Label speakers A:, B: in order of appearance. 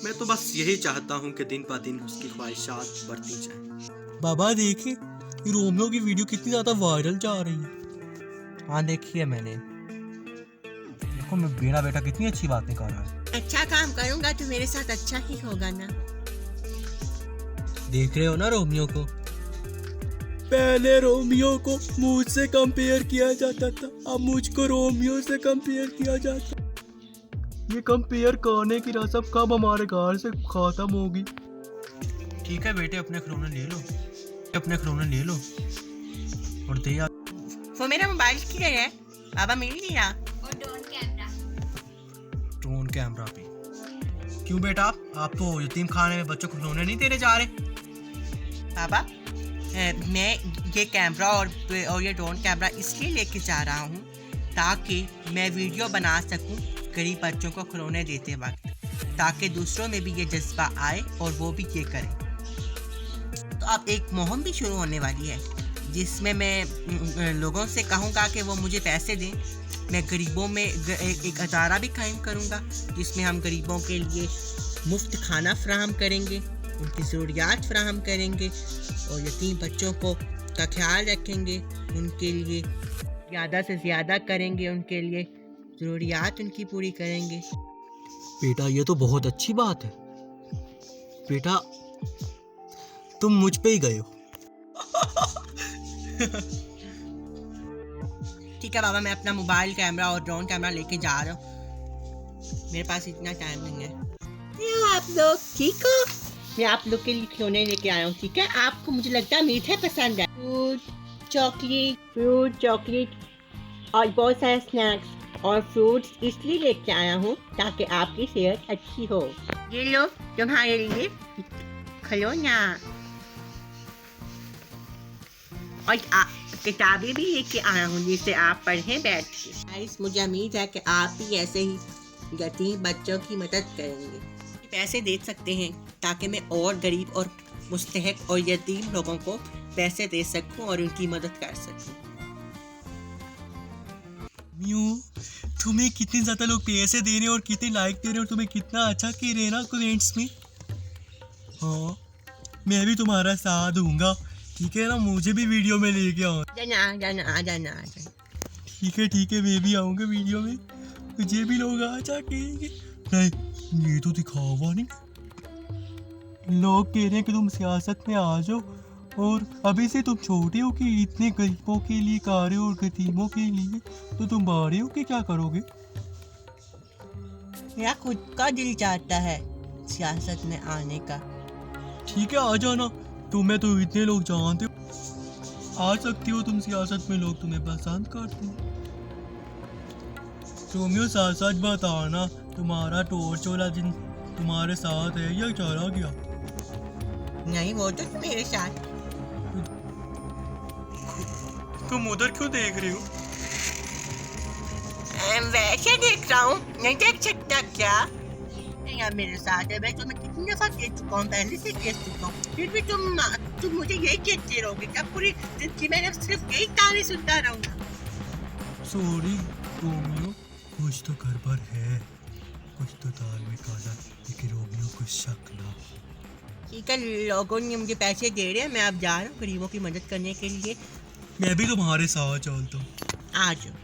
A: मैं तो बस यही चाहता हूँ कि दिन ब दिन उसकी ख्वाहिशात बढ़ती जाएं।
B: बाबा देखिए रोमियो की वीडियो कितनी ज्यादा वायरल जा रही है। हाँ देखी है मैंने। देखो मैं मेरा बेटा कितनी अच्छी बातें कर रहा है।
C: अच्छा काम करूंगा तो मेरे साथ अच्छा ही होगा ना।
B: देख रहे हो ना रोमियो को।
A: पहले रोमियो को मुझसे कंपेयर किया जाता था, अब मुझको रोमियो से कंपेयर किया जाता। ये कंपेयर करने की रस्म कब हमारे घर से खत्म होगी।
B: ठीक है बेटे अपने खिलौने ले लो, अपने खिलौने ले लो और दे यार।
C: वो मेरा मोबाइल किधर है बाबा? मिल गया।
D: और
B: ड्रोन कैमरा पे। क्यों बेटा आप तो यतीम खाने में बच्चों को खिलौने नहीं देने जा रहे?
C: बाबा मैं ये कैमरा और ये ड्रोन कैमरा इसलिए लेके जा रहा हूँ ताकि मैं वीडियो बना सकूँ गरीब बच्चों को खिलौने देते वक्त, ताकि दूसरों में भी ये जज्बा आए और वो भी ये करें। तो अब एक मुहिम भी शुरू होने वाली है जिसमें मैं लोगों से कहूँगा कि वो मुझे पैसे दें। मैं गरीबों में एक अदारा भी कायम करूँगा जिसमें हम गरीबों के लिए मुफ्त खाना फराहम करेंगे, उनकी ज़रूरियात फराहम करेंगे और यतीम बच्चों को का ख्याल रखेंगे, उनके लिए ज़्यादा से ज़्यादा करेंगे, उनके लिए ज़रूरियात उनकी पूरी करेंगे।
B: बेटा ये तो बहुत अच्छी बात है। बेटा तुम मुझ पे ही गए हो।
C: ठीक है बाबा मैं अपना मोबाइल कैमरा और ड्रोन कैमरा लेके जा रहा हूँ, मेरे पास इतना टाइम नहीं है। आप लोग ठीक हो? मैं आप लोग के लिए खिलौने लेके आया हूँ। ठीक है आपको मुझे लगता है मीठे पसंद है। फ्रूट चॉकलेट और बहुत सारे स्नैक्स और फ्रूट्स इसलिए लेके आया हूँ ताकि आपकी सेहत अच्छी हो। ये लो तुम्हारे लिए खिलौना और किताबें भी लेके आया हूँ जिसे आप पढ़ें बैठ के। गाइस मुझे उम्मीद है कि आप भी ऐसे ही यतीम बच्चों की मदद करेंगे। पैसे दे सकते हैं ताकि मैं और गरीब और मुस्तहक और यतीम लोगों को पैसे दे सकूं और उनकी मदद कर सकूं।
B: तुम्हें कितने ज्यादा लोग पैसे दे रहे हैं और कितने लाइक दे रहे हैं और तुम्हें कितना अच्छा कह रहे हैं ना कमेंट्स में। हाँ मैं भी तुम्हारा साथ दूंगा, ठीक है ना? मुझे भी वीडियो में लेके आओ।
C: जाना।
B: ठीक है मैं भी आऊँगा वीडियो में, मुझे भी लोग अच्छा कहेंगे। नहीं ये तो दिखावा नहीं। लोग कह रहे हैं कि तुम सियासत में आ जाओ और अभी से तुम छोटे हो कि इतने गरीबों के लिए कर रहे हो और यतीमों के लिए, तो तुम बड़े हो कि क्या करोगे?
C: मेरा खुद का दिल चाहता है सियासत में आने का।
B: ठीक है आ जाना, तुम्हें तो इतने लोग जानते हो, आ सकती हो तुम सियासत में, लोग तुम्हें पसंद करते हैं। रोमियो सच बताना तुम्हारा टॉर्च वाला दिन तुम्हारे साथ है या चला गया?
C: नहीं वो तो मेरे साथ।
B: तुम उधर क्यों देख रहे हो?
C: वैसे देख रहा हूँ, नहीं देख सकता क्या? नहीं अब मेरे साथ है। मैं तुम्हें कितनी दफा कह चुका हूँ, पहले से कह चुका हूँ, फिर भी तुम मुझे यही कहते रहोगे। क्या पूरी जिंदगी मैंने सिर्फ यही कहानी सुनता रहूँगा?
B: सॉरी रोमियो, कुछ तो गड़बड़ है, कुछ तो दाल में काला, लेकिन रोमियो को शक ना।
C: ठीक है लोगों ने मुझे पैसे दे रहे हैं, मैं अब जा रहा हूँ गरीबों की मदद करने के लिए।
B: मैं भी तुम्हारे साथ चलता हूँ।
C: आ जाओ।